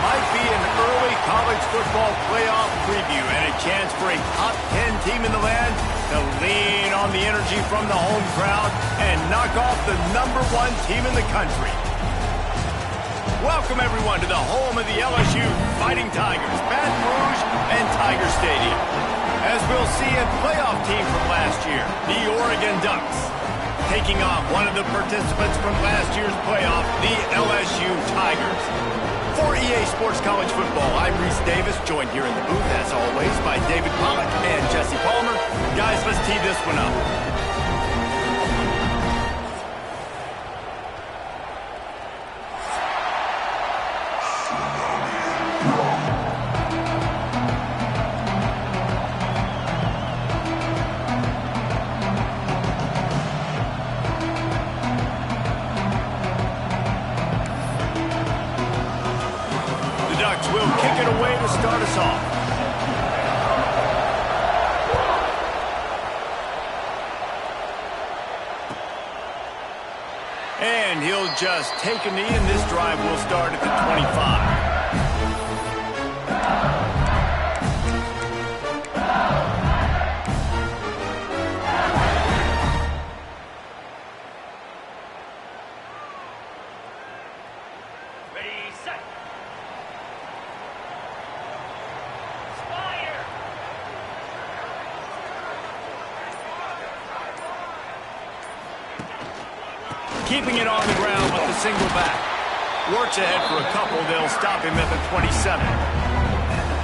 Might be an early college football playoff preview and a chance for a top 10 team in the land to lean on the energy from the home crowd and knock off the #1 team in the country. Welcome, everyone, to the home of the LSU Fighting Tigers, Baton Rouge and Tiger Stadium. As we'll see a playoff team from last year, the Oregon Ducks, taking on one of the participants from last year's playoff, the LSU Tigers. For EA Sports College Football, I'm Reese Davis, joined here in the booth, as always, by David Pollack and Jesse Palmer. Guys, let's tee this one up. Will kick it away to start us off. And he'll just take a knee, and this drive will start at the 25. Keeping it on the ground with the single back. Works ahead for a couple. They'll stop him at the 27.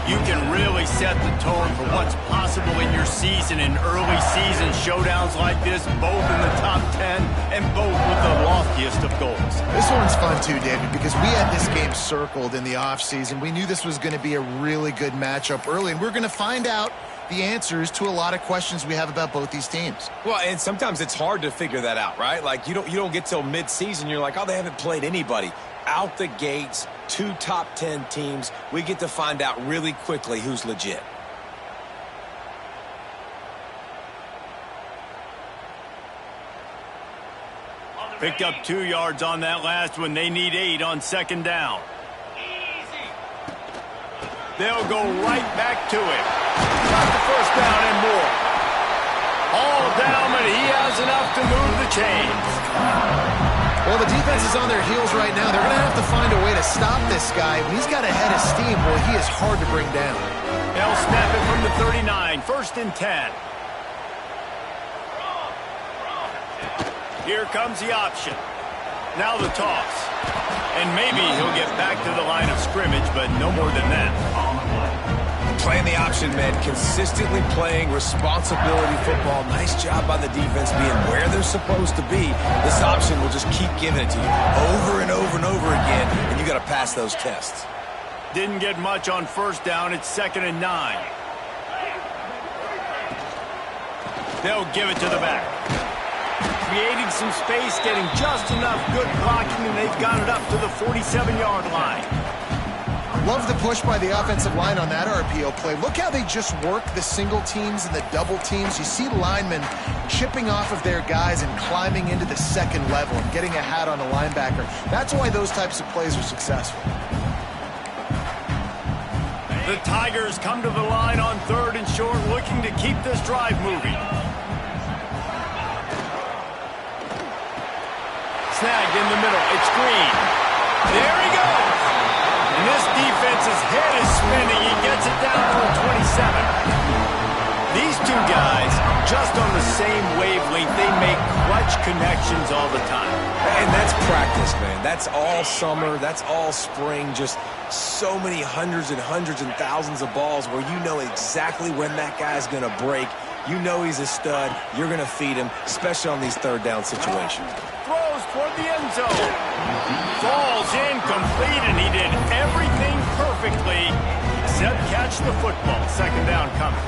You can really set the tone for what's possible in your season in early season showdowns like this, both in the top 10 and both with the loftiest of goals. This one's fun too, David, because we had this game circled in the offseason. We knew this was going to be a really good matchup early, and we're going to find out the answers to a lot of questions we have about both these teams. Well, and sometimes it's hard to figure that out, right? Like you don't get till mid-season, you're like, oh, they haven't played anybody. Out the gates, 2 top 10 teams. We get to find out really quickly who's legit. Picked up 2 yards on that last one. They need 8 on second down. They'll go right back to it. Got the first down and more. All down, but he has enough to move the chains. Well, the defense is on their heels right now. They're going to have to find a way to stop this guy. When he's got a head of steam, boy, he is hard to bring down. They'll snap it from the 39. First and 10. Here comes the option. Now the toss. And maybe he'll get back to the line of scrimmage, but no more than that. Playing the option, man. Consistently playing responsibility football. Nice job by the defense being where they're supposed to be. This option will just keep giving it to you over and over and over again, and you got to pass those tests. Didn't get much on first down. It's 2nd and 9. They'll give it to the back. Creating some space, getting just enough good blocking, and they've got it up to the 47-yard line. Love the push by the offensive line on that RPO play. Look how they just work the single teams and the double teams. You see linemen chipping off of their guys and climbing into the second level and getting a hat on a linebacker. That's why those types of plays are successful. The Tigers come to the line on 3rd and short, looking to keep this drive moving. Snagged in the middle. It's Green. There he goes. And this defense's head is spinning. He gets it down to a 27. These two guys, just on the same wavelength, they make clutch connections all the time. And that's practice, man. That's all summer. That's all spring. Just so many hundreds and thousands of balls where you know exactly when that guy's going to break. You know he's a stud. You're going to feed him, especially on these 3rd down situations. Throws toward the end zone. Falls incomplete, and he did everything perfectly except catch the football. 2nd down coming.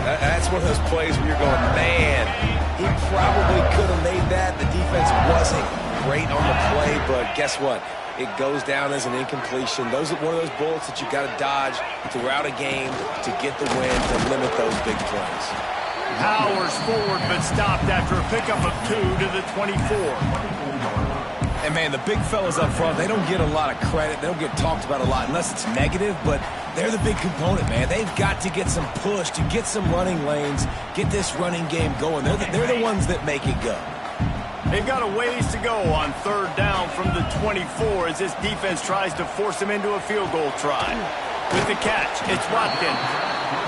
That's one of those plays where you're going, man, he probably could have made that. The defense wasn't great on the play, but guess what? It goes down as an incompletion. Those are one of those bullets that you got to dodge throughout a game to get the win, to limit those big plays. Powers forward, but stopped after a pickup of 2 to the 24. And And, man, the big fellas up front, they don't get a lot of credit. They don't get talked about a lot unless it's negative, but they're the big component, man. They've got to get some push, to get some running lanes, get this running game going. They're the ones that make it go. They've got a ways to go on third down from the 24 as this defense tries to force them into a field goal try. With the catch, it's Watkins.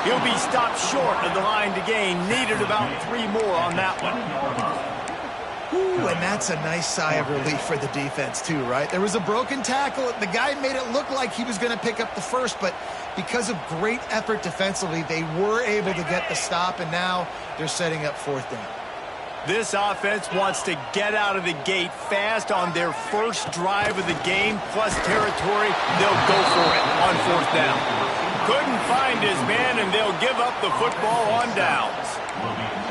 He'll be stopped short of the line to gain. Needed about 3 more on that one. Ooh, and that's a nice sigh of relief for the defense too, right? There was a broken tackle. The guy made it look like he was going to pick up the first, but because of great effort defensively, they were able to get the stop, and now they're setting up fourth down. This offense wants to get out of the gate fast on their first drive of the game, plus territory. They'll go for it on fourth down. Couldn't find his man, and they'll give up the football on downs.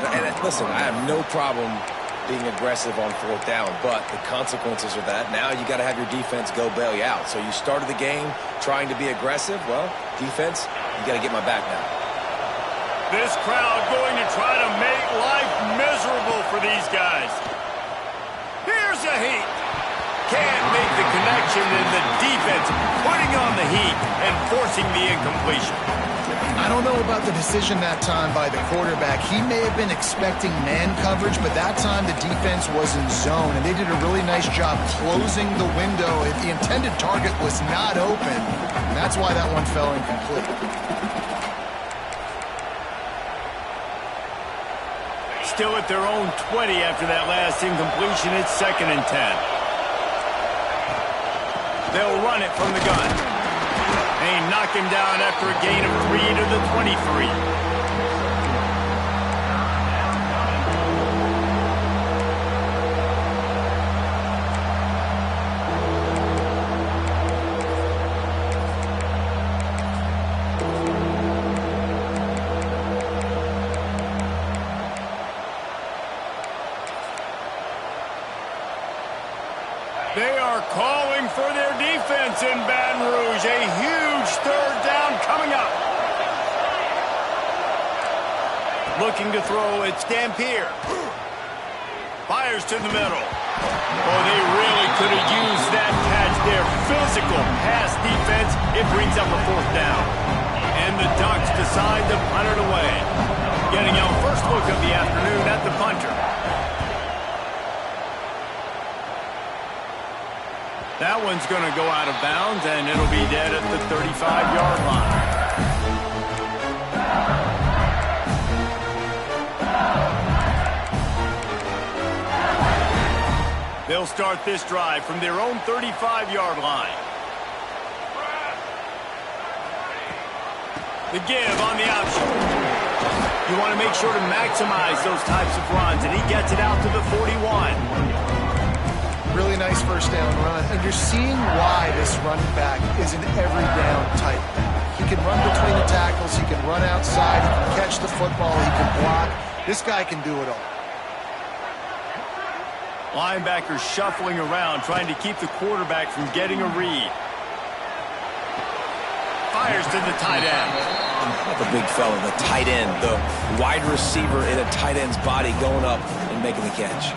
And listen, I have no problem being aggressive on fourth down, but the consequences are that now you got to have your defense go bail you out. So you started the game trying to be aggressive. Well, defense, you got to get my back now. This crowd going to try to make life miserable for these guys. Here's a heat. Can't make the connection, and the defense putting on the heat and forcing the incompletion. I don't know about the decision that time by the quarterback. He may have been expecting man coverage, but that time the defense was in zone, and they did a really nice job closing the window. The intended target was not open, and that's why that one fell incomplete. Still at their own 20 after that last incompletion. It's 2nd and 10. They'll run it from the gun. They knock him down after a gain of 3 to the 23. They are calling for their defense in Baton Rouge. A huge third down coming up. Looking to throw, it's Dampier. Fires to the middle. Oh, they really could have used that catch there. Physical pass defense. It brings up a fourth down. And the Ducks decide to punt it away. Getting our first look of the afternoon at the punter. That one's going to go out of bounds, and it'll be dead at the 35-yard line. They'll start this drive from their own 35-yard line. The give on the option. You want to make sure to maximize those types of runs, and he gets it out to the 41. Really nice first down run, and you're seeing why this running back is an every down type back. He can run between the tackles, he can run outside, he can catch the football, he can block. This guy can do it all. Linebackers shuffling around, trying to keep the quarterback from getting a read. Fires to the tight end. Not the big fella, the tight end, the wide receiver in a tight end's body going up and making the catch.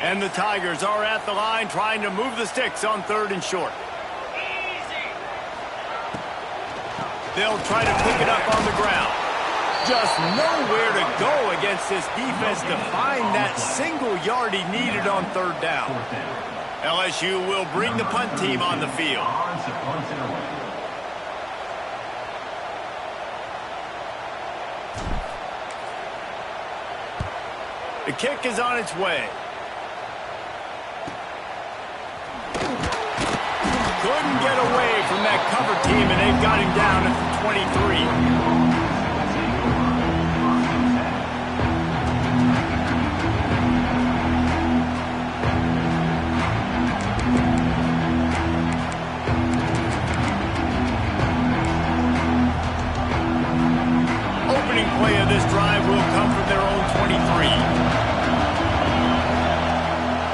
And the Tigers are at the line trying to move the sticks on 3rd and short. They'll try to pick it up on the ground. Just nowhere to go against this defense to find that single yard he needed on 3rd down. LSU will bring the punt team on the field. The kick is on its way. Couldn't get away from that cover team, and they've got him down at the 23. Opening play of this drive will come from their own 23.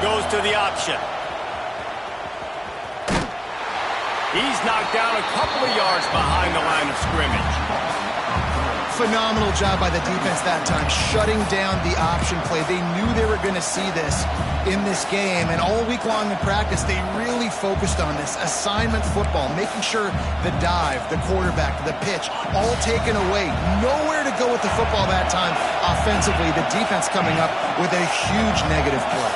Goes to the option. He's knocked down a couple of yards behind the line of scrimmage. Phenomenal job by the defense that time, shutting down the option play. They knew they were going to see this in this game, and all week long in practice, they really focused on this assignment football, making sure the dive, the quarterback, the pitch, all taken away. Nowhere to go with the football that time offensively. The defense coming up with a huge negative play.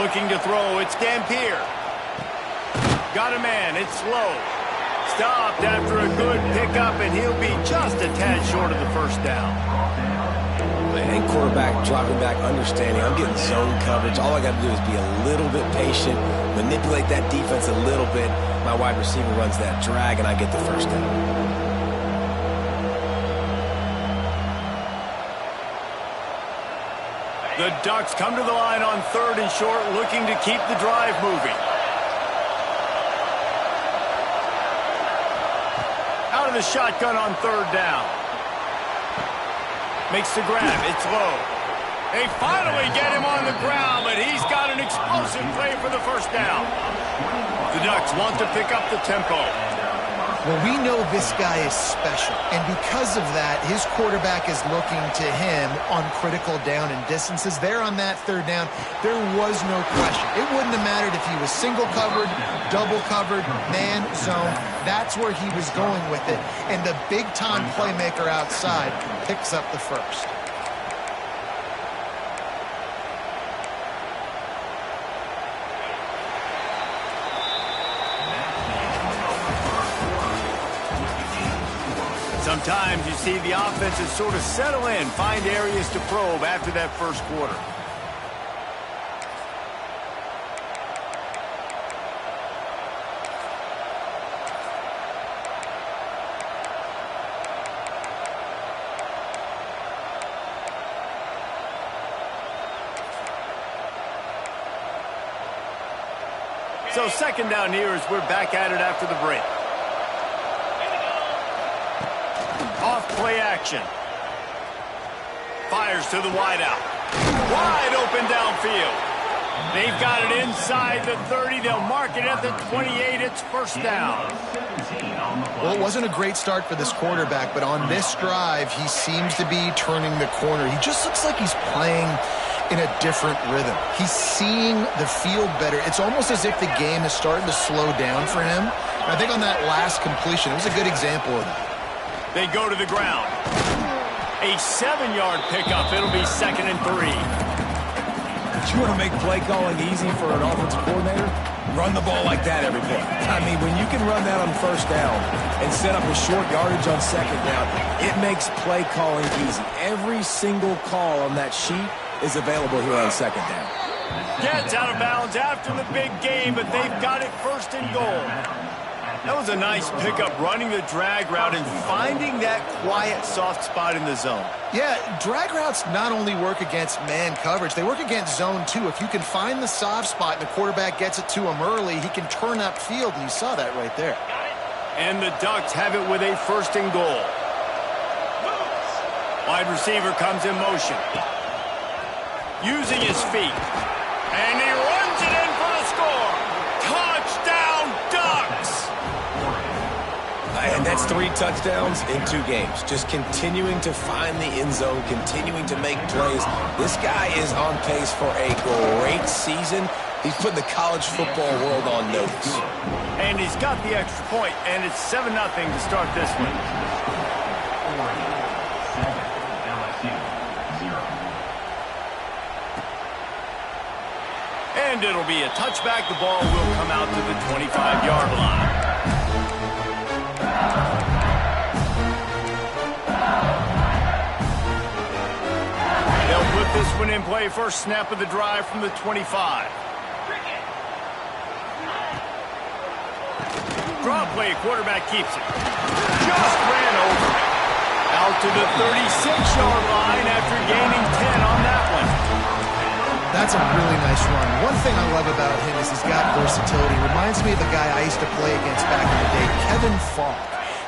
Looking to throw, it's Dampier. Got a man, it's slow. Stopped after a good pickup, and he'll be just a tad short of the first down. And quarterback dropping back, understanding I'm getting zone coverage. All I got to do is be a little bit patient, manipulate that defense a little bit. My wide receiver runs that drag, and I get the first down. The Ducks come to the line on 3rd and short, looking to keep the drive moving. Out of the shotgun on 3rd down. Makes the grab. It's low. They finally get him on the ground, but he's got an explosive play for the first down. The Ducks want to pick up the tempo. Well, we know this guy is special, and because of that, his quarterback is looking to him on critical down and distances. There on that 3rd down, there was no question. It wouldn't have mattered if he was single covered, double covered, man, zone. That's where he was going with it, and the big-time playmaker outside picks up the first. Sometimes you see the offenses sort of settle in, find areas to probe after that first quarter. So 2nd down here as we're back at it after the break. Off play action. Fires to the wideout. Wide open downfield. They've got it inside the 30. They'll mark it at the 28. It's first down. Well, it wasn't a great start for this quarterback, but on this drive, he seems to be turning the corner. He just looks like he's playing in a different rhythm. He's seeing the field better. It's almost as if the game is starting to slow down for him. And I think on that last completion, it was a good example of that. They go to the ground. A 7-yard pickup. It'll be 2nd and 3. You want to make play calling easy for an offensive coordinator? Run the ball like that every play. I mean, when you can run that on 1st down and set up a short yardage on 2nd down, it makes play calling easy. Every single call on that sheet is available here on 2nd down. Gets out of bounds after the big game, but they've got it 1st and goal. That was a nice pickup, running the drag route and finding that quiet, soft spot in the zone. Yeah, drag routes not only work against man coverage, they work against zone too. If you can find the soft spot and the quarterback gets it to him early, he can turn upfield, and you saw that right there. And the Ducks have it with a 1st and goal. Wide receiver comes in motion. Using his feet. And he runs it in for the score. Touchdown, Ducks! And that's 3 touchdowns in 2 games. Just continuing to find the end zone, continuing to make plays. This guy is on pace for a great season. He's putting the college football world on notice. And he's got the extra point, and it's 7-0 to start this one. And it'll be a touchback. The ball will come out to the 25-yard line. They'll put this one in play. First snap of the drive from the 25. Draw play, quarterback keeps it. Just ran over it. Out to the 36-yard line after gaining 10 on that one. That's a really nice run. One thing I love about him is he's got versatility. Reminds me of the guy I used to play against back in the day, Kevin Falk.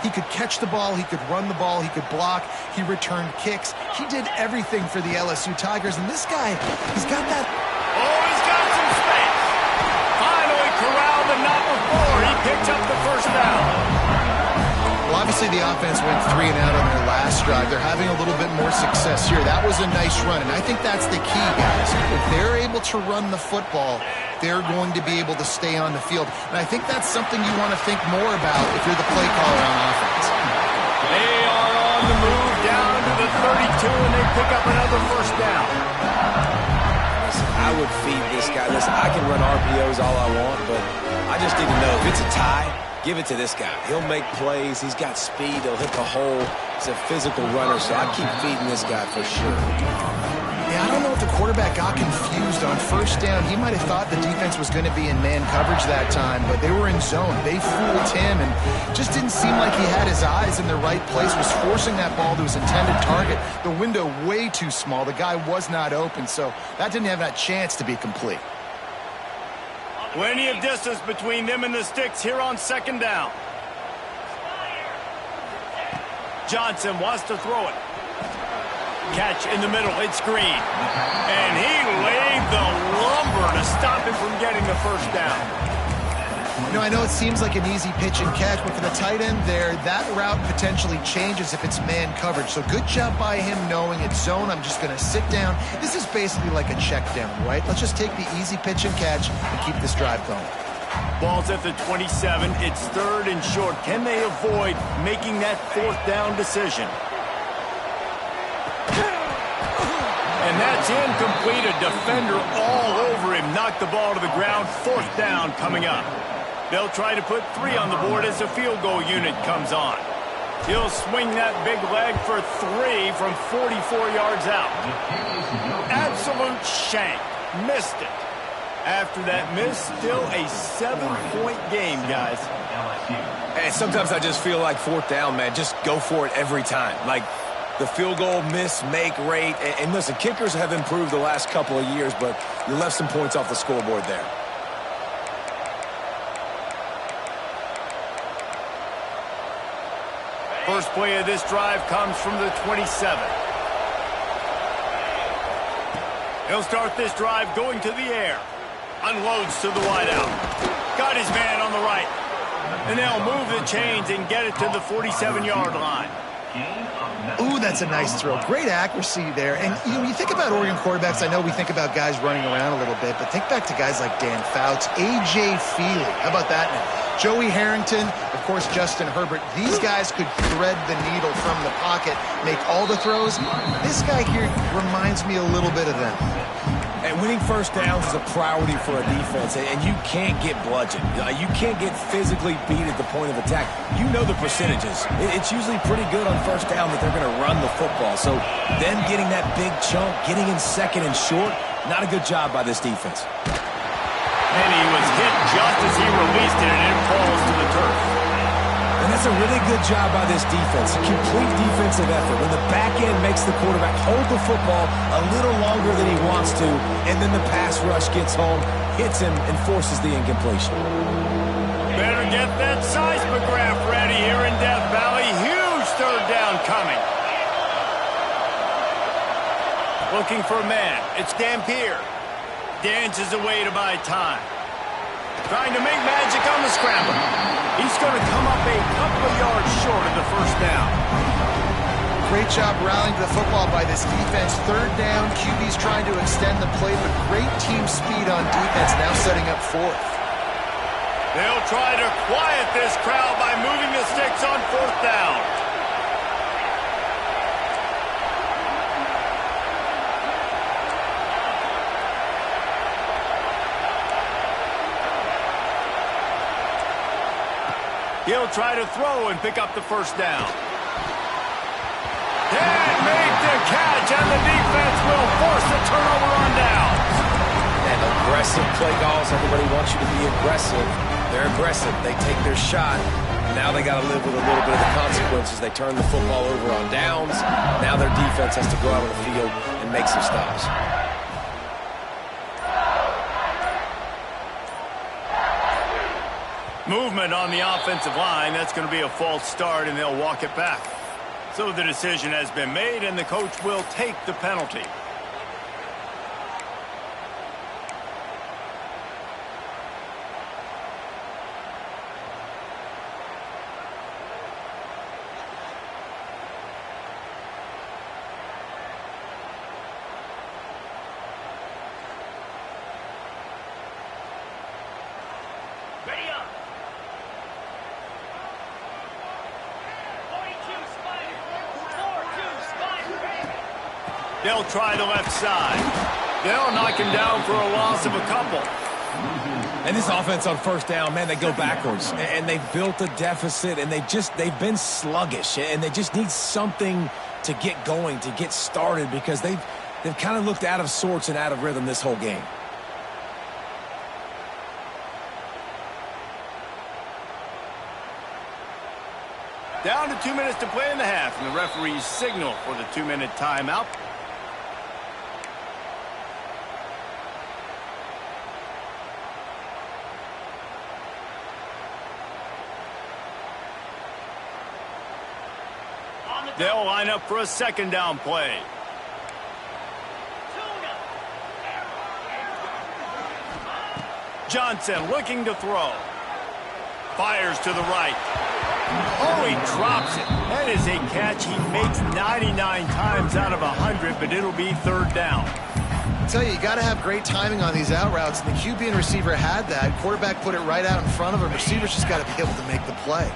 He could catch the ball, he could run the ball, he could block, he returned kicks. He did everything for the LSU Tigers, and this guy, he's got that... Oh, he's got some space. Finally corralled, but not before he picked up the first down. Well, obviously the offense went 3 and out on their last drive. They're having a little bit more success here. That was a nice run, and I think that's the key, guys. If they're able to run the football, they're going to be able to stay on the field. And I think that's something you want to think more about if you're the play caller on offense. They are on the move down to the 32, and they pick up another first down. Listen, I would feed this guy. Listen, I can run RPOs all I want, but I just need to know if it's a tie, give it to this guy. He'll make plays. He's got speed. He'll hit the hole. He's a physical runner, so I keep feeding this guy for sure. Yeah, I don't know if the quarterback got confused on first down. He might have thought the defense was going to be in man coverage that time, but they were in zone. They fooled him and just didn't seem like he had his eyes in the right place, was forcing that ball to his intended target. The window way too small. The guy was not open, so that didn't have that chance to be complete. Plenty of distance between them and the sticks here on second down. Johnson wants to throw it. Catch in the middle, it's Green. And he laid the lumber to stop him from getting the first down. You know, I know it seems like an easy pitch and catch, but for the tight end there, that route potentially changes if it's man coverage. So good job by him knowing it's zone. I'm just going to sit down. This is basically like a check down, right? Let's just take the easy pitch and catch and keep this drive going. Ball's at the 27. It's third and short. Can they avoid making that fourth down decision? And that's incomplete. A defender all over him. Knocked the ball to the ground. Fourth down coming up. They'll try to put 3 on the board as the field goal unit comes on. He'll swing that big leg for 3 from 44 yards out. Absolute shank. Missed it. After that miss, still a 7-point game, guys. And sometimes I just feel like fourth down, man. Just go for it every time. Like the field goal miss, make rate. And listen, kickers have improved the last couple of years, but you left some points off the scoreboard there. First play of this drive comes from the 27. He'll start this drive going to the air. Unloads to the wideout. Got his man on the right. And they'll move the chains and get it to the 47-yard line. Ooh, that's a nice throw. Great accuracy there. And you think about Oregon quarterbacks, I know we think about guys running around a little bit, but think back to guys like Dan Fouts, A.J. Feely. How about that now? Joey Harrington, of course, Justin Herbert. These guys could thread the needle from the pocket, make all the throws. This guy here reminds me a little bit of them. And winning first downs is a priority for a defense, and you can't get bludgeoned. You can't get physically beat at the point of attack. You know the percentages. It's usually pretty good on first down that they're going to run the football. So them getting that big chunk, getting in second and short, not a good job by this defense. And he was hit just as he released it, and it falls to the turf. And that's a really good job by this defense. A complete defensive effort. When the back end makes the quarterback hold the football a little longer than he wants to, and then the pass rush gets home, hits him, and forces the incompletion. Better get that seismograph ready here in Death Valley. Huge third down coming. Looking for a man. It's Dampier. Dances away to buy time. Trying to make magic on the scramble. He's going to come up a couple of yards short of the first down. Great job rallying to the football by this defense. Third down, QB's trying to extend the play, but great team speed on defense, now setting up fourth. They'll try to quiet this crowd by moving the sticks on fourth down. He'll try to throw and pick up the first down. Can't make the catch, and the defense will force a turnover on downs. And aggressive play calls. Everybody wants you to be aggressive. They're aggressive. They take their shot. Now they got to live with a little bit of the consequences. They turn the football over on downs. Now their defense has to go out on the field and make some stops. Movement on the offensive line. That's going to be a false start, and they'll walk it back. So the decision has been made, and the coach will take the penalty. They'll try the left side. They'll knock him down for a loss of a couple. And this offense on first down, man, they go backwards. And they built a deficit, and they've been sluggish. And they just need something to get going, to get started, because they've kind of looked out of sorts and out of rhythm this whole game. Down to 2 minutes to play in the half, and the referees signal for the 2-minute timeout. They'll line up for a second down play. Johnson looking to throw. Fires to the right. Oh, he drops it. That is a catch he makes 99 times out of 100, but it'll be third down. I tell you got to have great timing on these out routes, and the QB and receiver had that. Quarterback put it right out in front of him. Receivers just got to be able to make the play.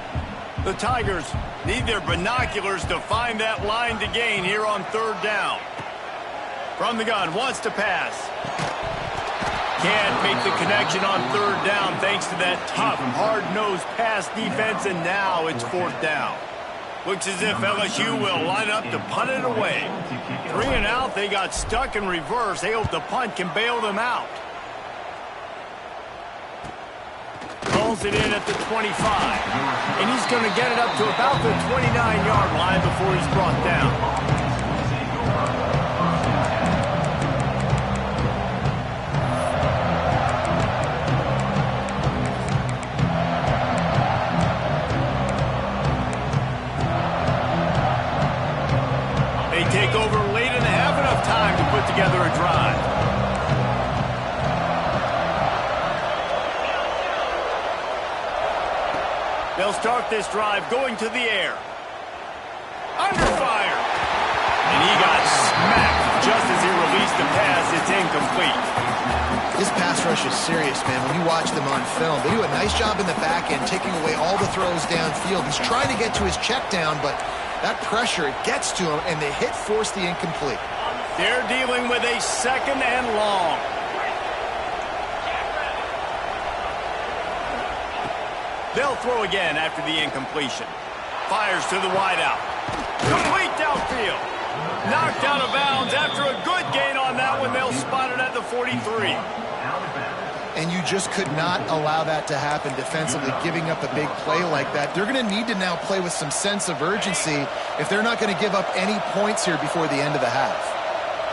The Tigers need their binoculars to find that line to gain here on third down. From the gun, wants to pass. Can't make the connection on third down thanks to that tough, hard-nosed pass defense, and now it's fourth down. Looks as if LSU will line up to punt it away. 3 and out, they got stuck in reverse. They hope the punt can bail them out. Rolls it in at the 25. And he's going to get it up to about the 29-yard line before he's brought down. They take over late and have enough time to put together a drive. They'll start this drive going to the air. Under fire. And he got smacked just as he released the pass. It's incomplete. This pass rush is serious, man. When you watch them on film, they do a nice job in the back end, taking away all the throws downfield. He's trying to get to his check down, but that pressure, it gets to him, and the hit forced the incomplete. They're dealing with a second and long. They'll throw again after the incompletion. Fires to the wideout. Complete downfield. Knocked out of bounds after a good gain on that one. They'll spot it at the 43. And you just could not allow that to happen defensively, giving up a big play like that. They're going to need to now play with some sense of urgency if they're not going to give up any points here before the end of the half.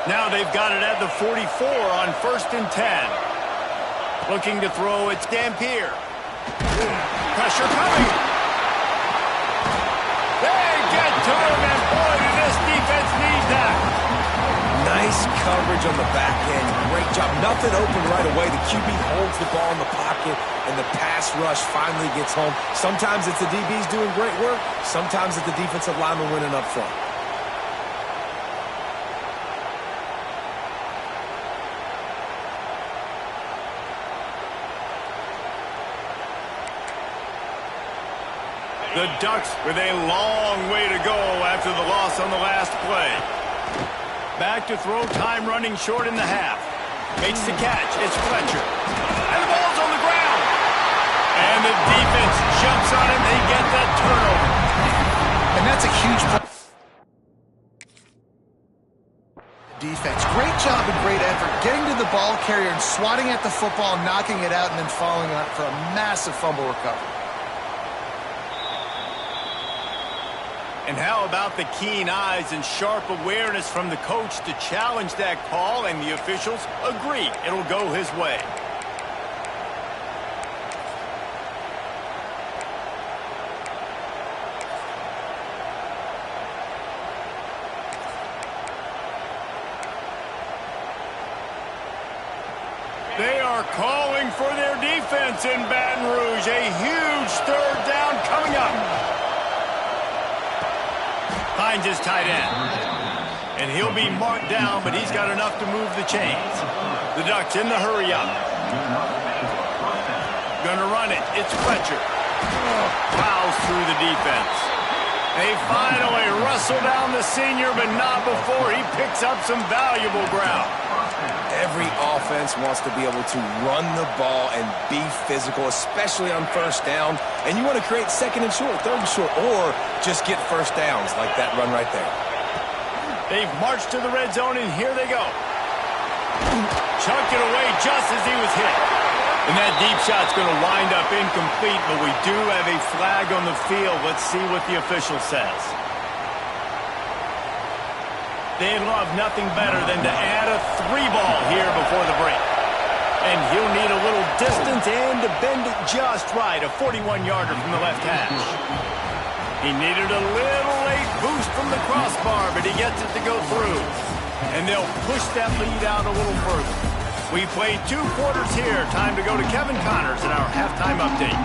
Now they've got it at the 44 on 1st and 10. Looking to throw, it's Dampier. Pressure coming. They get to him, and boy, did this defense need that. Nice coverage on the back end. Great job. Nothing open right away. The QB holds the ball in the pocket, and the pass rush finally gets home. Sometimes it's the DBs doing great work. Sometimes it's the defensive lineman winning up front. The Ducks with a long way to go after the loss on the last play. Back to throw, time running short in the half. Makes the catch. It's Fletcher. And the ball's on the ground. And the defense jumps on him. They get that turnover. And that's a huge defense. Great job and great effort getting to the ball carrier and swatting at the football, knocking it out, and then falling on it for a massive fumble recovery. And how about the keen eyes and sharp awareness from the coach to challenge that call, and the officials agree it'll go his way. offense in Baton Rouge. A huge third down coming up. Finds his tight end. And he'll be marked down, but he's got enough to move the chains. The Ducks in the hurry up. Gonna run it. It's Fletcher. Plows through the defense. They finally wrestle down the senior, but not before he picks up some valuable ground. Every offense wants to be able to run the ball and be physical, especially on first down. And you want to create second and short, third and short, or just get first downs like that run right there. They've marched to the red zone, and here they go. Chunked it away just as he was hit. And that deep shot's going to wind up incomplete, but we do have a flag on the field. Let's see what the official says. They'd love nothing better than to add a 3-ball here before the break. And he'll need a little distance and to bend it just right. A 41-yarder from the left hash. He needed a little late boost from the crossbar, but he gets it to go through. And they'll push that lead out a little further. We played 2 quarters here. Time to go to Kevin Connors in our halftime update.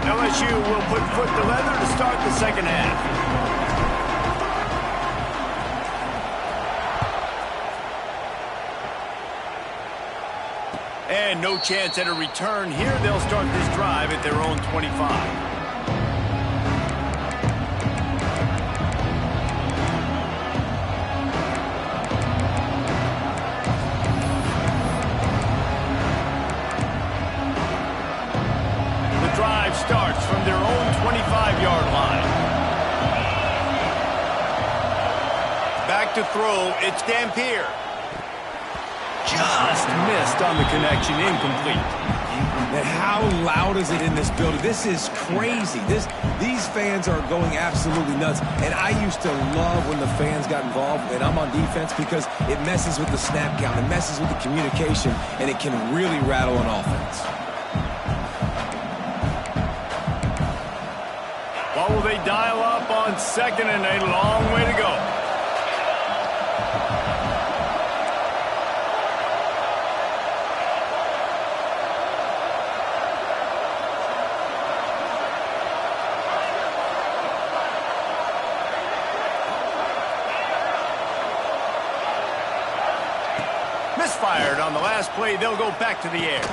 LSU will put foot to leather to start the second half. And no chance at a return here. They'll start this drive at their own 25. The drive starts from their own 25-yard line. Back to throw. It's Dampier. Just missed on the connection, incomplete. And how loud is it in this building? This is crazy. These fans are going absolutely nuts. And I used to love when the fans got involved, and I'm on defense, because it messes with the snap count, it messes with the communication, and it can really rattle an offense. What will they dial up on second and a long way to go? Misfired on the last play. They'll go back to the air.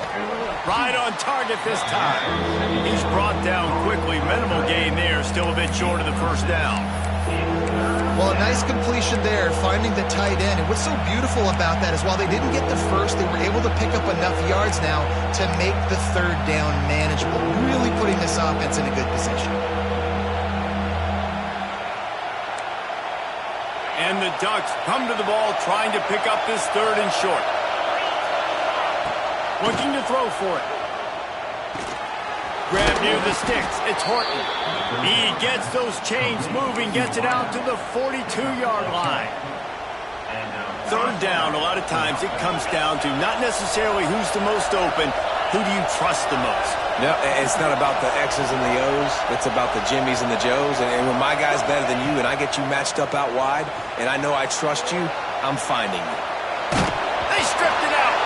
Right on target this time. He's brought down quickly. Minimal gain there. Still a bit short of the first down. Well, a nice completion there, finding the tight end. And what's so beautiful about that is while they didn't get the first, they were able to pick up enough yards now to make the third down manageable. Really putting this offense in a good position. And the Ducks come to the ball trying to pick up this third and short. Looking to throw for it. Grab near the sticks. It's Horton. He gets those chains moving, gets it out to the 42-yard line. Third down, a lot of times it comes down to not necessarily who's the most open, who do you trust the most? No, it's not about the X's and the O's. It's about the Jimmys and the Joes. And when my guy's better than you and I get you matched up out wide and I know I trust you, I'm finding you. They stripped it out.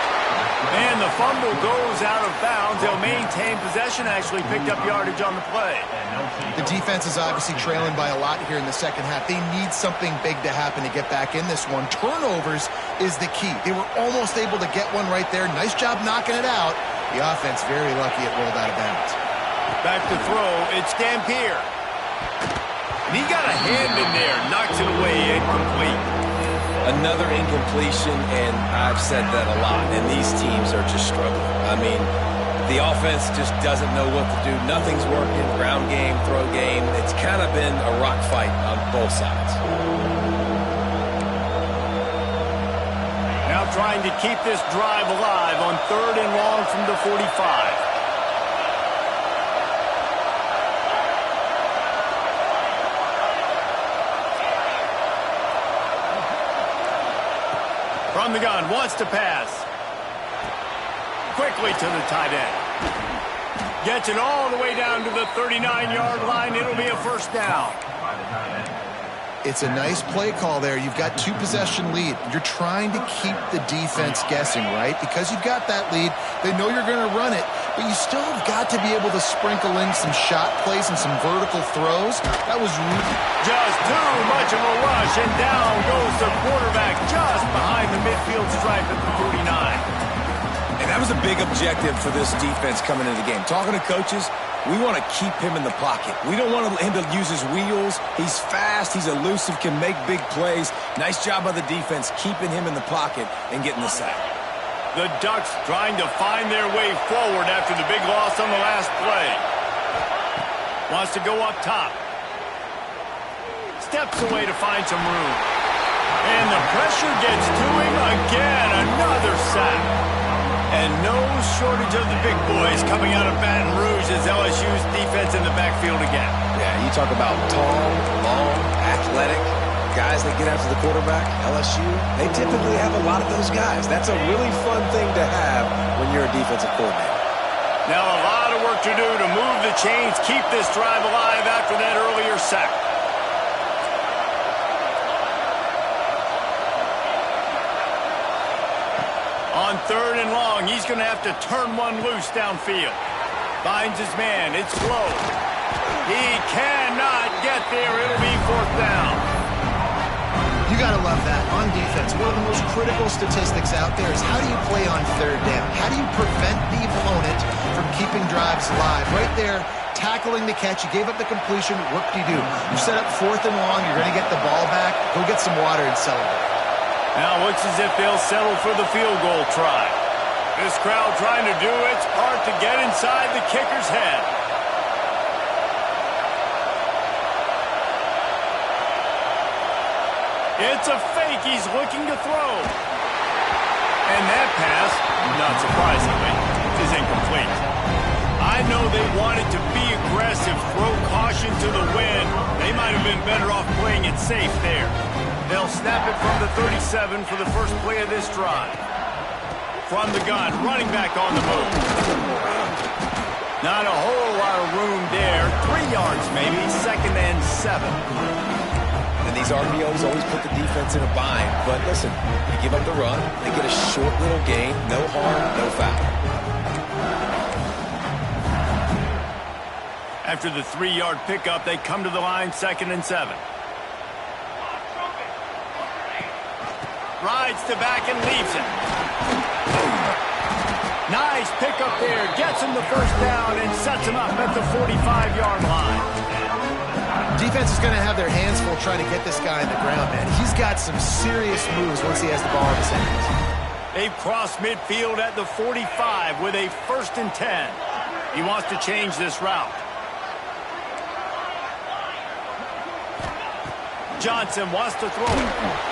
And the fumble goes out of bounds. They'll maintain possession, actually picked up yardage on the play. The defense is obviously trailing by a lot here in the second half. They need something big to happen to get back in this one. Turnovers is the key. They were almost able to get one right there. Nice job knocking it out. The offense very lucky it rolled out of bounds. Back to throw. It's Dampier. And he got a hand in there. Knocks it away. Incomplete. Another incompletion, and I've said that a lot, and these teams are just struggling. I mean, the offense just doesn't know what to do. Nothing's working. Ground game, throw game. It's kind of been a rock fight on both sides. Now trying to keep this drive alive on third and long from the 45. From the gun, wants to pass. Quickly to the tight end. Gets it all the way down to the 39-yard line. It'll be a first down. It's a nice play call there. You've got 2-possession lead. You're trying to keep the defense guessing, right? Because you've got that lead, they know you're going to run it, but you still have got to be able to sprinkle in some shot plays and some vertical throws. That was just too much of a rush, and down goes the quarterback just behind the midfield stripe at the 49. And that was a big objective for this defense coming into the game. Talking to coaches, we want to keep him in the pocket. We don't want him to use his wheels. He's fast. He's elusive, can make big plays. Nice job by the defense keeping him in the pocket and getting the sack. The Ducks trying to find their way forward after the big loss on the last play. Wants to go up top. Steps away to find some room. And the pressure gets to him again. Another sack. And no shortage of the big boys coming out of Baton Rouge as LSU's defense in the backfield again. Yeah, you talk about tall, long, athletic guys that get after the quarterback. LSU, they typically have a lot of those guys. That's a really fun thing to have when you're a defensive coordinator. Now a lot of work to do to move the chains, keep this drive alive after that earlier sack. On 3rd and long, he's going to have to turn one loose downfield. Finds his man. It's slow. He cannot get there. It'll be 4th down. You got to love that on defense. One of the most critical statistics out there is how do you play on 3rd down? How do you prevent the opponent from keeping drives alive? Right there, tackling the catch. You gave up the completion. What do? You set up 4th and long. You're going to get the ball back. Go get some water and celebrate. Now it looks as if they'll settle for the field goal try. This crowd trying to do its part to get inside the kicker's head. It's a fake. He's looking to throw. And that pass, not surprisingly, is incomplete. I know they wanted to be aggressive, throw caution to the wind. They might have been better off playing it safe there. They'll snap it from the 37 for the first play of this drive. From the gun, running back on the move. Not a whole lot of room there. 3 yards maybe, 2nd and 7. And these RPOs always put the defense in a bind. But listen, you give up the run, they get a short little gain, no harm, no foul. After the 3-yard pickup, they come to the line, 2nd and 7. Rides to back and leaves it. Nice pickup there. Gets him the first down and sets him up at the 45-yard line. Defense is going to have their hands full trying to get this guy on the ground, man. He's got some serious moves once he has the ball in his hands. They've crossed midfield at the 45 with a 1st and 10. He wants to change this route. Johnson wants to throw it.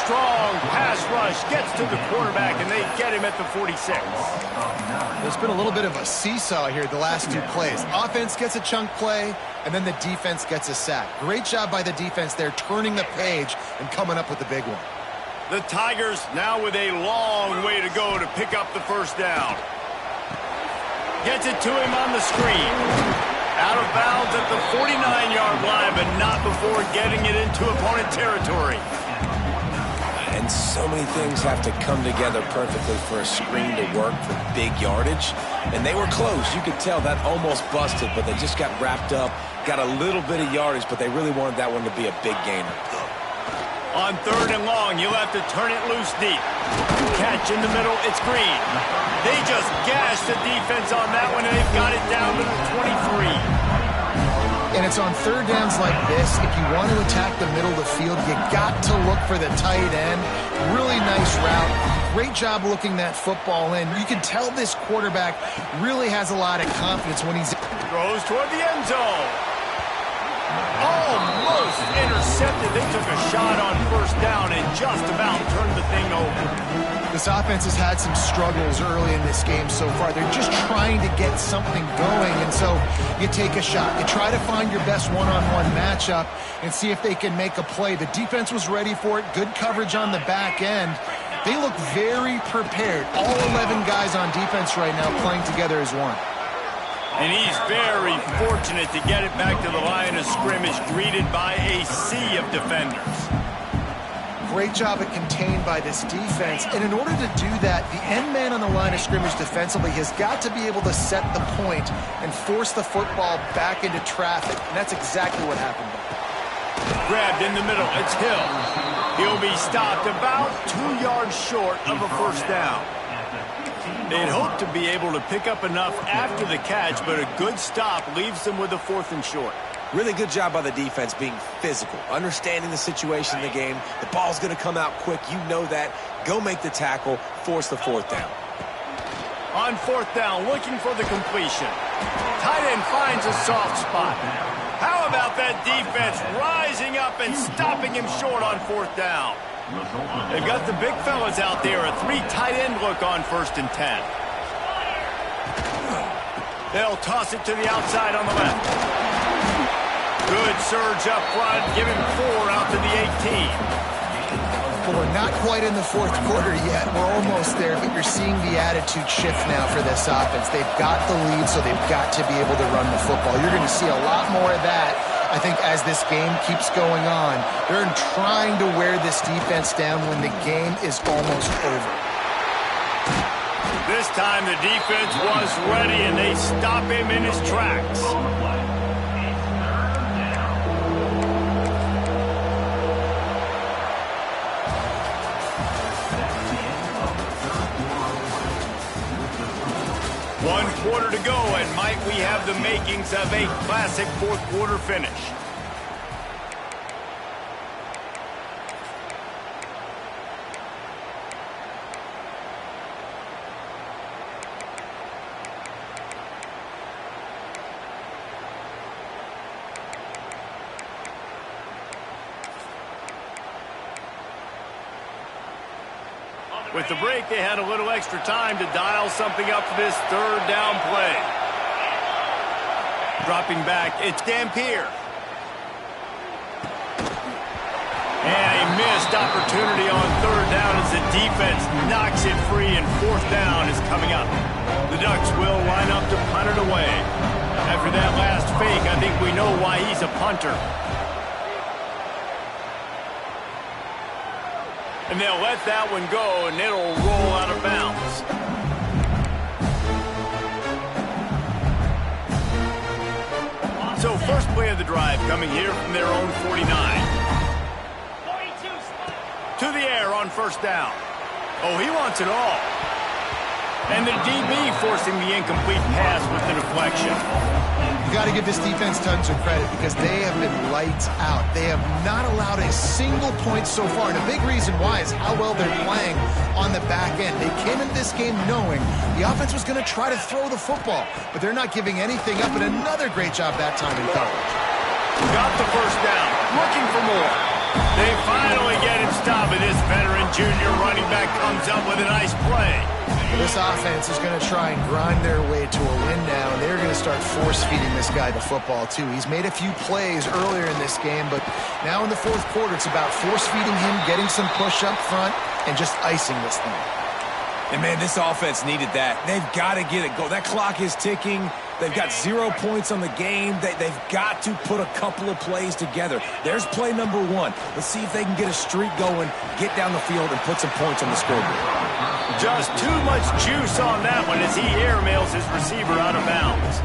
Strong pass rush, gets to the quarterback, and they get him at the 46. There's been a little bit of a seesaw here the last 2 plays. Offense gets a chunk play, and then the defense gets a sack. Great job by the defense there, turning the page and coming up with the big one. The Tigers now with a long way to go to pick up the first down. Gets it to him on the screen. Out of bounds at the 49-yard line, but not before getting it into opponent territory. And so many things have to come together perfectly for a screen to work for big yardage. And they were close. You could tell that almost busted, but they just got wrapped up, got a little bit of yardage, but they really wanted that one to be a big gainer. On 3rd and long, you'll have to turn it loose deep. Catch in the middle, it's Green. They just gashed the defense on that one, and they've got it down to the 23. And it's on 3rd downs like this. If you want to attack the middle of the field, you got to look for the tight end. Really nice route. Great job looking that football in. You can tell this quarterback really has a lot of confidence when he's... Throws toward the end zone. Almost intercepted. They took a shot on 1st down and just about turned the thing over. This offense has had some struggles early in this game so far. They're just trying to get something going, and so you take a shot. You try to find your best one-on-one matchup and see if they can make a play. The defense was ready for it. Good coverage on the back end. They look very prepared. All 11 guys on defense right now playing together as one. And he's very fortunate to get it back to the line of scrimmage, greeted by a sea of defenders. Great job at contained by this defense. And in order to do that, the end man on the line of scrimmage defensively has got to be able to set the point and force the football back into traffic. And that's exactly what happened. Grabbed in the middle. It's Hill. He'll be stopped about 2 yards short of a first down. They'd hope to be able to pick up enough after the catch, but a good stop leaves them with a 4th and short. Really good job by the defense being physical, understanding the situation in the game. The ball's going to come out quick. You know that. Go make the tackle, force the 4th down. On 4th down, looking for the completion. Tight end finds a soft spot. How about that defense rising up and stopping him short on 4th down? They've got the big fellas out there, a 3 tight end look on 1st and 10. They'll toss it to the outside on the left. Good surge up front, give him 4 out to the 18. Well, we're not quite in the 4th quarter yet. We're almost there, but you're seeing the attitude shift now for this offense. They've got the lead, so they've got to be able to run the football. You're going to see a lot more of that, I think, as this game keeps going on. They're trying to wear this defense down when the game is almost over. This time the defense was ready, and they stop him in his tracks. One quarter to go, and might we have the makings of a classic 4th quarter finish. With the break, they had a little extra time to dial something up for this 3rd down play. Dropping back, it's Dampier. And a missed opportunity on 3rd down as the defense knocks it free, and 4th down is coming up. The Ducks will line up to punt it away. After that last fake, I think we know why he's a punter. And they'll let that one go, and it'll roll out of bounds. So first play of the drive coming here from their own 49. To the air on 1st down. Oh, he wants it all. And the DB forcing the incomplete pass with the deflection. You got to give this defense tons of credit because they have been lights out. They have not allowed a single point so far, and a big reason why is how well they're playing on the back end. They came into this game knowing the offense was going to try to throw the football, but they're not giving anything up, and another great job that time in coverage. Got the 1st down, looking for more. They finally get him stopped, and this veteran junior running back comes up with a nice play. This offense is going to try and grind their way to a win now, and they're going to start force-feeding this guy the football, too. He's made a few plays earlier in this game, but now in the 4th quarter, it's about force-feeding him, getting some push up front, and just icing this thing. And, man, this offense needed that. They've got to get it going. That clock is ticking. They've got 0 points on the game. They've got to put a couple of plays together. There's play number 1. Let's see if they can get a streak going, get down the field, and put some points on the scoreboard. Just too much juice on that one as he airmails his receiver out of bounds.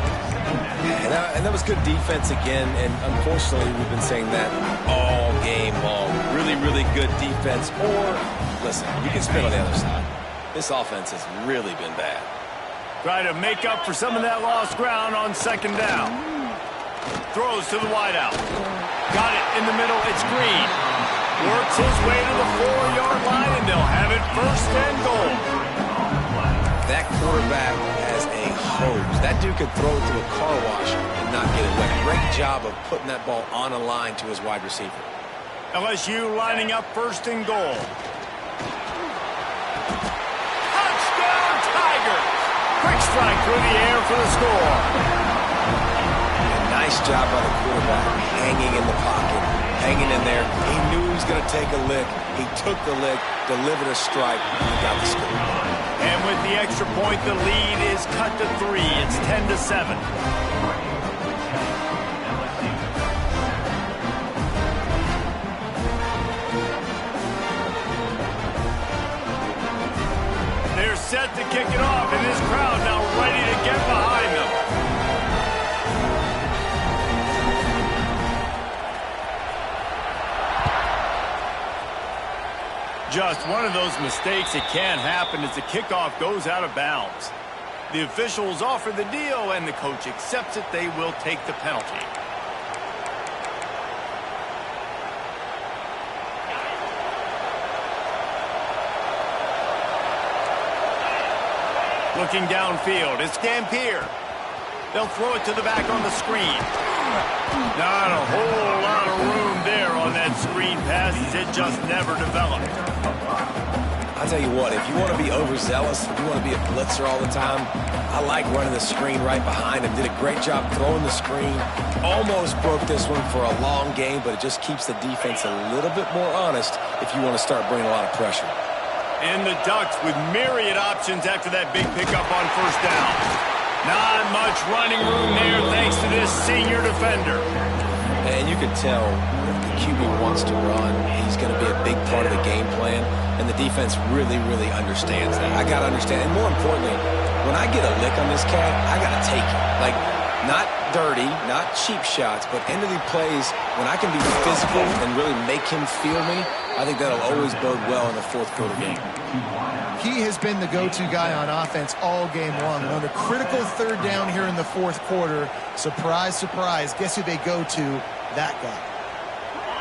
And that was good defense again, and unfortunately we've been saying that all game long. Really, really good defense. Or, listen, you can spin on the other side. This offense has really been bad. Try to make up for some of that lost ground on 2nd down. Throws to the wideout. Got it in the middle. It's Green. Works his way to the 4-yard line, and they'll have it 1st and goal. That quarterback has a hose. That dude could throw it through a car wash and not get it wet. Great job of putting that ball on a line to his wide receiver. LSU lining up 1st and goal. Quick strike through the air for the score. A nice job by the quarterback, hanging in the pocket, hanging in there. He knew he was going to take a lick. He took the lick, delivered a strike, and got the score. And with the extra point, the lead is cut to 3. It's 10-7. They're set to kick it off, and this crowd now ready to get behind them. Just one of those mistakes that can happen as the kickoff goes out of bounds. The officials offer the deal, and the coach accepts it. They will take the penalty. Looking downfield, it's Dampier. They'll throw it to the back on the screen. Not a whole lot of room there on that screen pass. It just never developed. I'll tell you what, if you want to be overzealous, if you want to be a blitzer all the time, I like running the screen right behind him. Did a great job throwing the screen. Almost broke this one for a long game, but it just keeps the defense a little bit more honest if you want to start bringing a lot of pressure. And the Ducks with myriad options after that big pickup on first down. Not much running room there thanks to this senior defender. And you can tell if the QB wants to run, he's going to be a big part of the game plan, and the defense really, really understands that. I got to understand, and more importantly, when I get a lick on this cat, I got to take it. Like, not dirty, not cheap shots, but end of the plays, when I can be physical and really make him feel me, I think that'll always bode well in the fourth quarter game. He has been the go-to guy on offense all game long. And on a critical third down here in the fourth quarter, surprise, surprise, guess who they go to? That guy.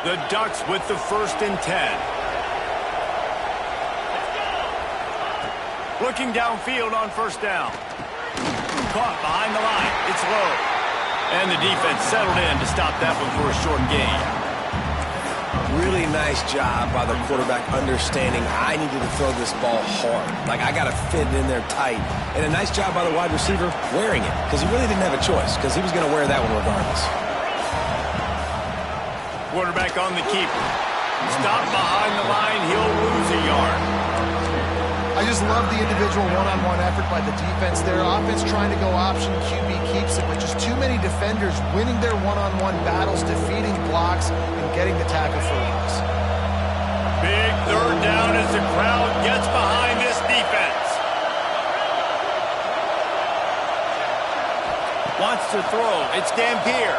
The Ducks with the 1st and 10. Looking downfield on first down. Caught behind the line. It's low. And the defense settled in to stop that one for a short gain. Really nice job by the quarterback understanding I needed to throw this ball hard. Like, I got to fit it in there tight. And a nice job by the wide receiver wearing it, because he really didn't have a choice, because he was going to wear that one regardless. Quarterback on the keeper. Stop behind the line. He'll lose a yard. I just love the individual one-on-one effort by the defense there. Offense trying to go option, QB keeps it, but just too many defenders winning their one-on-one battles, defeating blocks, and getting the tackle for loss. Big third down as the crowd gets behind this defense. Wants to throw. It's Dampier.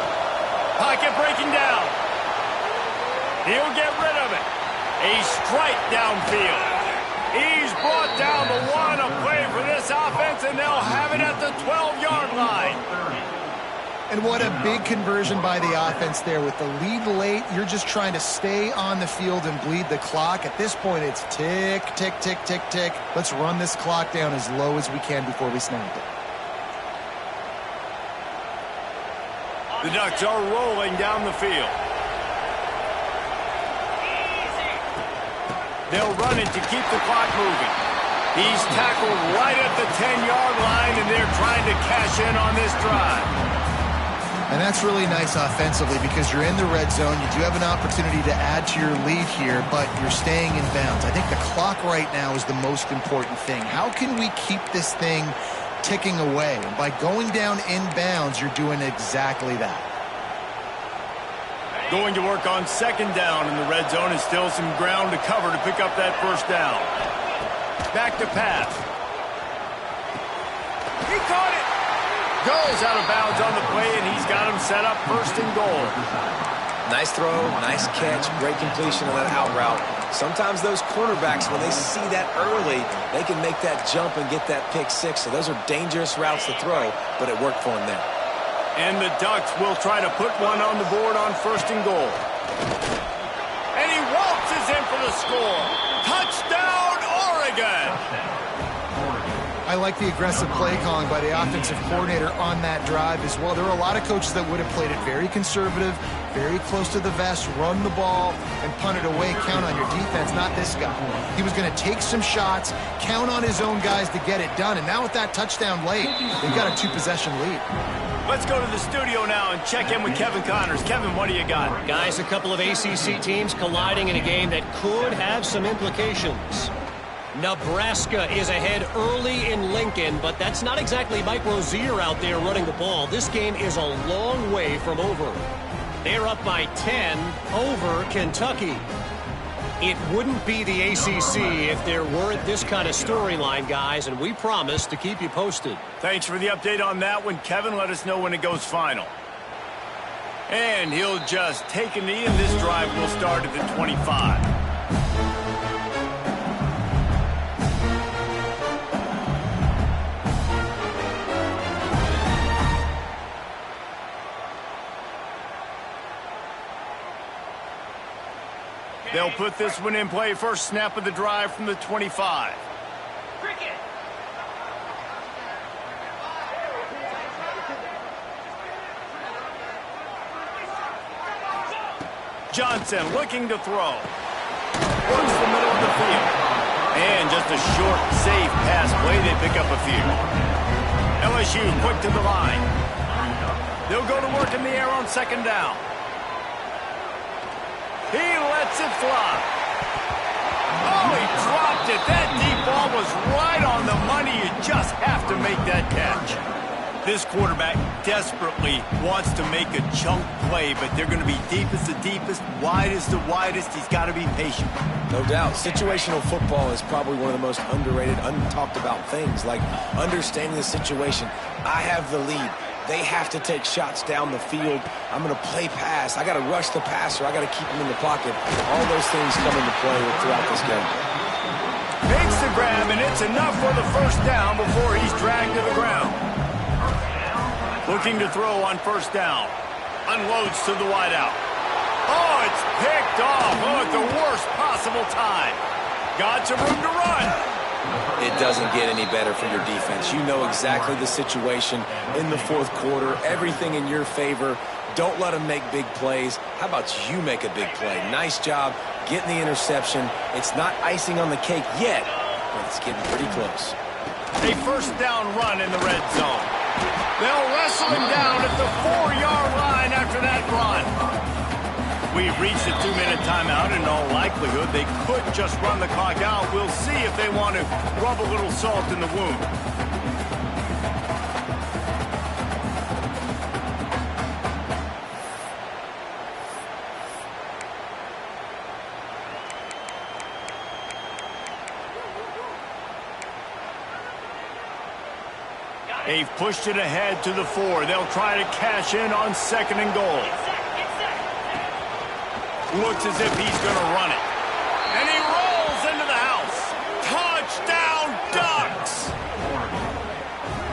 Pocket breaking down. He'll get rid of it. A strike downfield. He's brought down to 1, a play for this offense, and they'll have it at the 12-yard line. And what a big conversion by the offense there. With the lead late, you're just trying to stay on the field and bleed the clock. At this point, it's tick, tick, tick, tick, tick. Let's run this clock down as low as we can before we snap it. The Ducks are rolling down the field. They'll run it to keep the clock moving. He's tackled right at the 10-yard line, and they're trying to cash in on this drive. And that's really nice offensively because you're in the red zone. You do have an opportunity to add to your lead here, but you're staying in bounds. I think the clock right now is the most important thing. How can we keep this thing ticking away? And by going down in bounds, you're doing exactly that. Going to work on second down in the red zone, and still some ground to cover to pick up that first down. Back to pass. He caught it. Goes out of bounds on the play, and he's got him set up 1st and goal. Nice throw, nice catch, great completion on that out route. Sometimes those cornerbacks, when they see that early, they can make that jump and get that pick 6. So those are dangerous routes to throw, but it worked for him there. And the Ducks will try to put one on the board on 1st and goal. And he waltzes in for the score. Touchdown, Oregon! I like the aggressive play calling by the offensive coordinator on that drive as well. There are a lot of coaches that would have played it very conservative, very close to the vest, run the ball, and punt it away, count on your defense. Not this guy. He was going to take some shots, count on his own guys to get it done, and now with that touchdown late, they've got a 2-possession lead. Let's go to the studio now and check in with Kevin Connors. Kevin, what do you got? Guys, a couple of ACC teams colliding in a game that could have some implications. Nebraska is ahead early in Lincoln, but that's not exactly Mike Rozier out there running the ball. This game is a long way from over. They're up by 10 over Kentucky. It wouldn't be the ACC if there weren't this kind of storyline, guys, and we promise to keep you posted. Thanks for the update on that one, Kevin. Let us know when it goes final. And he'll just take a knee, and this drive will start at the 25. They'll put this one in play. First snap of the drive from the 25. Johnson looking to throw. Works the middle of the field. And just a short, safe pass play. They pick up a few. LSU quick to the line. They'll go to work in the air on second down. He lets it fly. Oh, he dropped it. That deep ball was right on the money. You just have to make that catch. This quarterback desperately wants to make a chunk play, but they're going to be deep as the deepest, wide as the widest. He's got to be patient. No doubt. Situational football is probably one of the most underrated, untalked about things, like understanding the situation. I have the lead. They have to take shots down the field. I'm going to play pass. I got to rush the passer. I got to keep him in the pocket. All those things come into play throughout this game. Makes the grab, and it's enough for the first down before he's dragged to the ground. Looking to throw on first down. Unloads to the wideout. Oh, it's picked off. Oh, at the worst possible time. Got some room to run. It doesn't get any better for your defense. You know exactly the situation in the fourth quarter. Everything in your favor. Don't let them make big plays. How about you make a big play? Nice job getting the interception. It's not icing on the cake yet, but it's getting pretty close. A first down run in the red zone. They'll wrestle him down at the 4-yard line after that run. We've reached a 2-minute timeout. In all likelihood, they could just run the clock out. We'll see if they want to rub a little salt in the wound. They've pushed it ahead to the 4. They'll try to cash in on second and goal. Looks as if he's going to run it. And he rolls into the house. Touchdown, Ducks!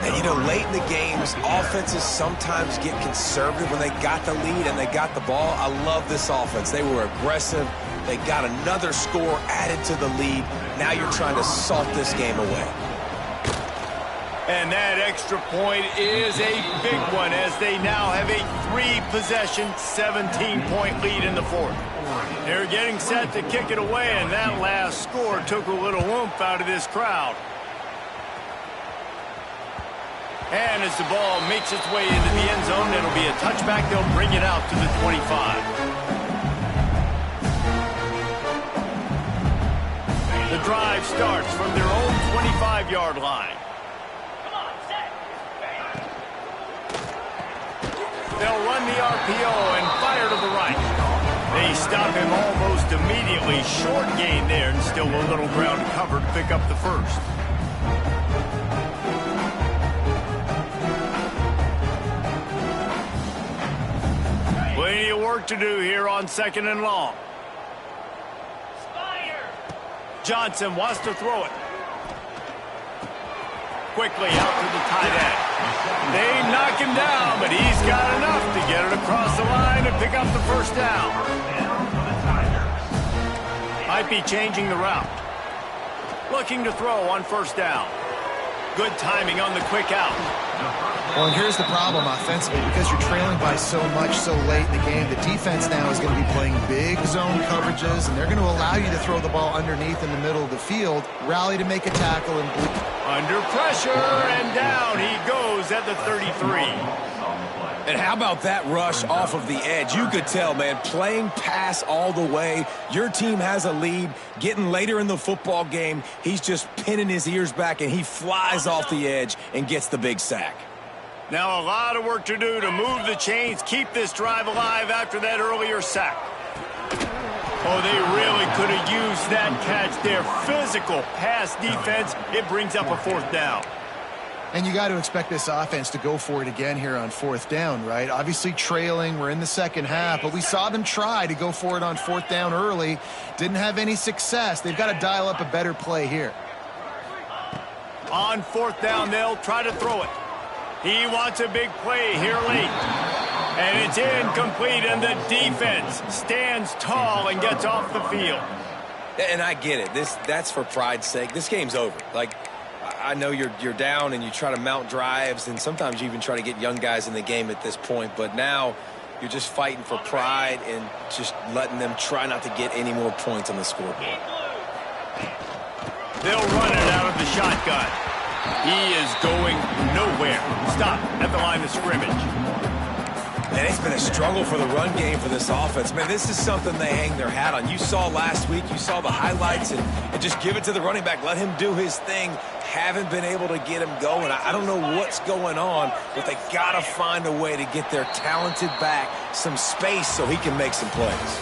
And, you know, late in the games, offenses sometimes get conservative when they got the lead and they got the ball. I love this offense. They were aggressive. They got another score added to the lead. Now you're trying to salt this game away. And that extra point is a big one as they now have a 3-possession, 17-point lead in the fourth. They're getting set to kick it away, and that last score took a little oomph out of this crowd. And as the ball makes its way into the end zone, it'll be a touchback. They'll bring it out to the 25. The drive starts from their own 25-yard line. They'll run the RPO and fire to the right. They stop him almost immediately. Short gain there, and still a little ground covered to pick up the first. Plenty of work to do here on second and long. Johnson wants to throw it. Quickly out to the tight end. They knock him down, but he's got enough to get it across the line and pick up the first down. Might be changing the route. Looking to throw on first down. Good timing on the quick out. Well, and here's the problem offensively. Because you're trailing by so much so late in the game, the defense now is going to be playing big zone coverages, and they're going to allow you to throw the ball underneath in the middle of the field, rally to make a tackle, and under pressure, and down he goes at the 33. And how about that rush off of the edge? You could tell, man, playing pass all the way. Your team has a lead. Getting later in the football game, he's just pinning his ears back, and he flies off the edge and gets the big sack. Now a lot of work to do to move the chains, keep this drive alive after that earlier sack. Oh, they really could have used that catch there. Physical pass defense. It brings up a 4th down. And you got to expect this offense to go for it again here on 4th down, right? Obviously trailing, we're in the second half, but we saw them try to go for it on 4th down early. Didn't have any success. They've got to dial up a better play here. On 4th down, they'll try to throw it. He wants a big play here late. And it's incomplete, and the defense stands tall and gets off the field. And I get it. That's for pride's sake. This game's over. Like, I know you're down and you try to mount drives, and sometimes you even try to get young guys in the game at this point, but now you're just fighting for pride and just letting them try not to get any more points on the scoreboard. They'll run it out of the shotgun. He is going nowhere. Stop at the line of scrimmage. And it's been a struggle for the run game for this offense. Man, this is something they hang their hat on. You saw last week, you saw the highlights, and just give it to the running back. Let him do his thing. Haven't been able to get him going. I don't know what's going on, but they got to find a way to get their talented back some space so he can make some plays.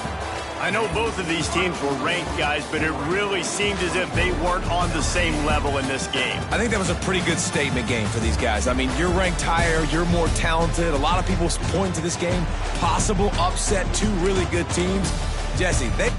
I know both of these teams were ranked, guys, but it really seemed as if they weren't on the same level in this game. I think that was a pretty good statement game for these guys. I mean, you're ranked higher, you're more talented. A lot of people point to this game, possible upset, 2 really good teams. Jesse, they